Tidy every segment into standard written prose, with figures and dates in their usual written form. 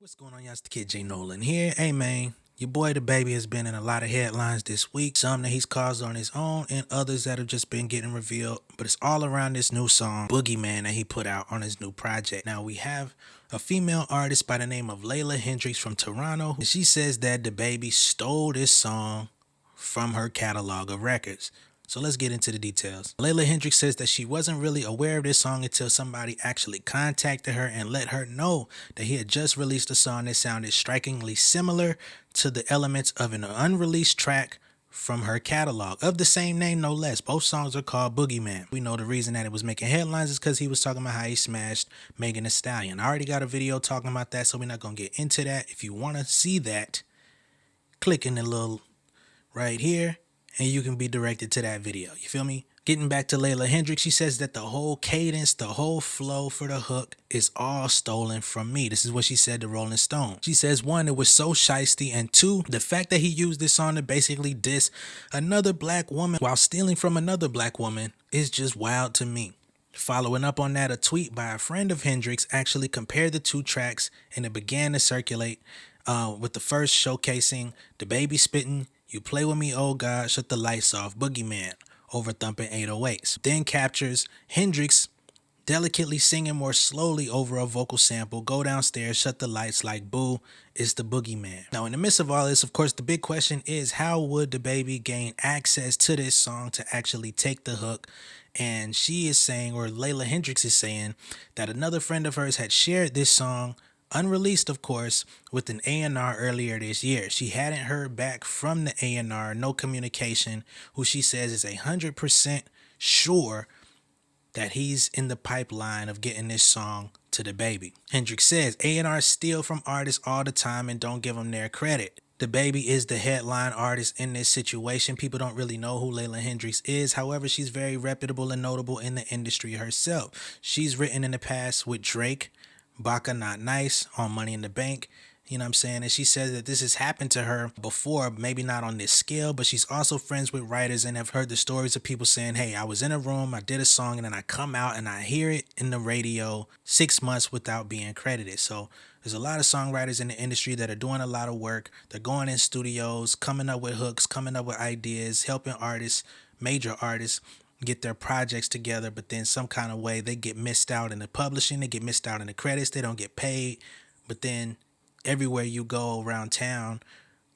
What's going on, y'all? It's the kid J Nolan here. Hey man, your boy DaBaby has been in a lot of headlines this week. Some that he's caused on his own and others that have just been getting revealed. But it's all around this new song, Boogeyman, that he put out on his new project. Now we have a female artist by the name of Layla Hendryx from Toronto. And she says that DaBaby stole this song from her catalog of records. So let's get into the details. Layla Hendryx says that she wasn't really aware of this song until somebody actually contacted her and let her know that he had just released a song that sounded strikingly similar to the elements of an unreleased track from her catalog of the same name, no less. Both songs are called Boogeyman. We know the reason that it was making headlines is because he was talking about how he smashed Megan Thee Stallion. I already got a video talking about that, so we're not gonna get into that. If you want to see that, click in the little right here and you can be directed to that video. You feel me? Getting back to Layla Hendryx, she says that the whole cadence, the whole flow for the hook is all stolen from me. This is what she said to Rolling Stone. She says, one, it was so shiesty, and two, the fact that he used this song to basically diss another black woman while stealing from another black woman is just wild to me. Following up on that, a tweet by a friend of Hendrix actually compared the two tracks, and it began to circulate with the first showcasing DaBaby spitting, "You play with me, oh God, shut the lights off, Boogeyman," over thumping 808s. Then captures Hendrix delicately singing more slowly over a vocal sample, "Go downstairs, shut the lights like boo, it's the Boogeyman." Now in the midst of all this, of course, the big question is how would DaBaby gain access to this song to actually take the hook? And she is saying, or Layla Hendryx is saying, that another friend of hers had shared this song, unreleased of course, with an A&R earlier this year. She hadn't heard back from the A&R, no communication, who she says is 100% sure that he's in the pipeline of getting this song to DaBaby. Hendrix says A&R steal from artists all the time and don't give them their credit. DaBaby is the headline artist in this situation. People don't really know who Layla Hendryx is. However, she's very reputable and notable in the industry herself. She's written in the past with Drake, Baka Not Nice, on Money in the Bank. You know what I'm saying? And she says that this has happened to her before, maybe not on this scale, but she's also friends with writers and have heard the stories of people saying, hey, I was in a room, I did a song, and then I come out and I hear it in the radio 6 months without being credited. So there's a lot of songwriters in the industry that are doing a lot of work. They're going in studios, coming up with hooks, coming up with ideas, helping artists, major artists, get their projects together, but then some kind of way they get missed out in the publishing, they get missed out in the credits, they don't get paid. But then everywhere you go around town,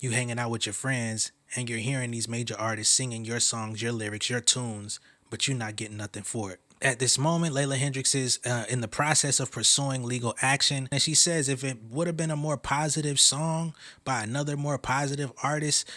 you hanging out with your friends and you're hearing these major artists singing your songs, your lyrics, your tunes, but you're not getting nothing for it. At this moment, Layla Hendryx is in the process of pursuing legal action. And she says if it would have been a more positive song by another more positive artist,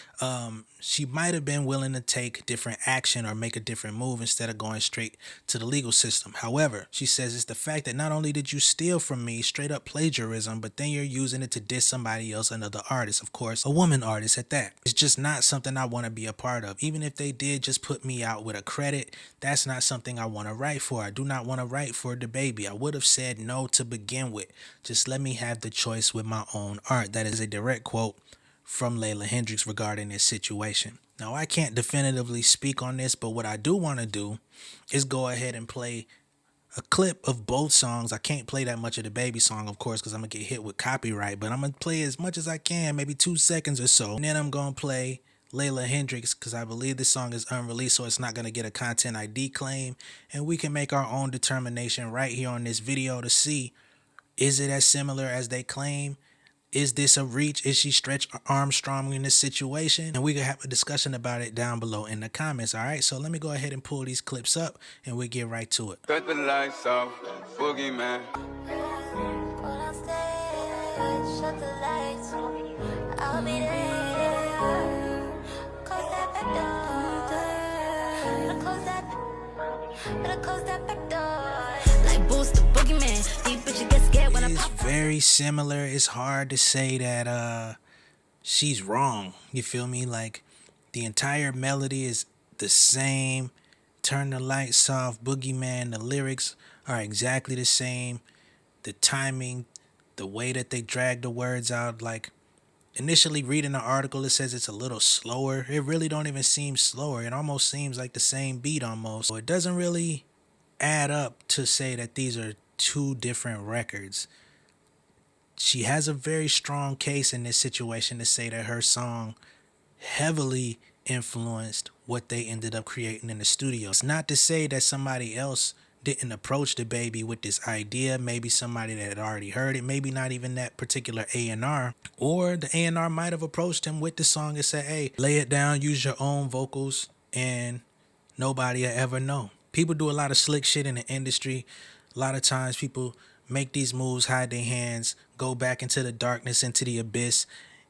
she might have been willing to take different action or make a different move instead of going straight to the legal system. However, she says it's the fact that not only did you steal from me, straight up plagiarism, but then you're using it to diss somebody else, another artist, of course, a woman artist at that. It's just not something I want to be a part of. Even if they did just put me out with a credit, that's not something I want to write for. I do not want to write for DaBaby. I would have said no to begin with. Just let me have the choice with my own art. That is a direct quote from Layla Hendryx regarding this situation. Now, I can't definitively speak on this, but what I do want to do is go ahead and play a clip of both songs. I can't play that much of DaBaby song, of course, because I'm going to get hit with copyright, but I'm going to play as much as I can, maybe 2 seconds or so. And then I'm going to play Layla Hendryx because I believe this song is unreleased, so it's not going to get a content ID claim. And we can make our own determination right here on this video to see, is it as similar as they claim? Is this a reach? Is she Stretch Armstrong in this situation? And we can have a discussion about it down below in the comments, all right? So let me go ahead and pull these clips up and we'll get right to it. Cut the lights off, Boogeyman. Shut the lights, I'll be there. Close that back door. Better close that back door. Like boost the Boogeyman. These bitches get scared when I It's pop. very similar. It's hard to say that she's wrong. You feel me? Like the entire melody is the same. Turn the lights off, Boogeyman. The lyrics are exactly the same. The timing, the way that they drag the words out, like initially reading the article, it says it's a little slower. It really don't even seem slower. It almost seems like the same beat almost. So it doesn't really add up to say that these are two different records. she has a very strong case in this situation to say that her song heavily influenced what they ended up creating in the studio. It's not to say that somebody else didn't approach DaBaby with this idea. Maybe somebody that had already heard it, maybe not even that particular A&R, or the A&R might have approached him with the song and said, hey, lay it down, use your own vocals, and nobody will ever know. People do a lot of slick shit in the industry. A lot of times people make these moves, hide their hands, go back into the darkness, into the abyss.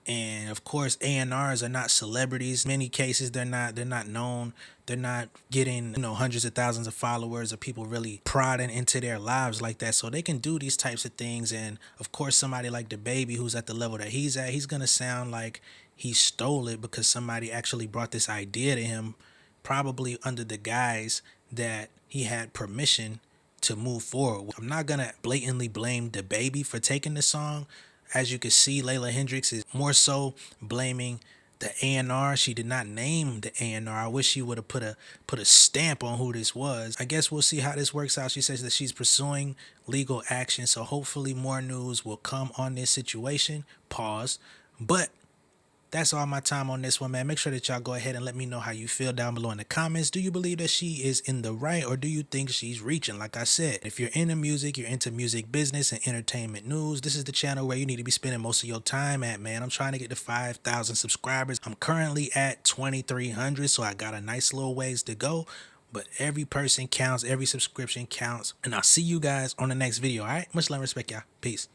And of course, A&Rs are not celebrities. In many cases, they're not known. They're not getting, hundreds of thousands of followers or people really prodding into their lives like that. So they can do these types of things. And of course, somebody like DaBaby, who's at the level that he's at, he's gonna sound like he stole it because somebody actually brought this idea to him, probably under the guise that he had permission to move forward. I'm not gonna blatantly blame DaBaby for taking the song. As you can see, Layla Hendryx is more so blaming the A&R. She did not name the A&R. I wish she would have put a stamp on who this was. I guess we'll see how this works out. She says that she's pursuing legal action, so hopefully more news will come on this situation. Pause. But that's all my time on this one, man. Make sure that y'all go ahead and let me know how you feel down below in the comments. Do you believe that she is in the right, or do you think she's reaching? Like I said, if you're into music, you're into music business and entertainment news, this is the channel where you need to be spending most of your time at, man. I'm trying to get to 5,000 subscribers. I'm currently at 2,300, so I got a nice little ways to go. But every person counts, every subscription counts. And I'll see you guys on the next video, all right? Much love and respect, y'all. Peace.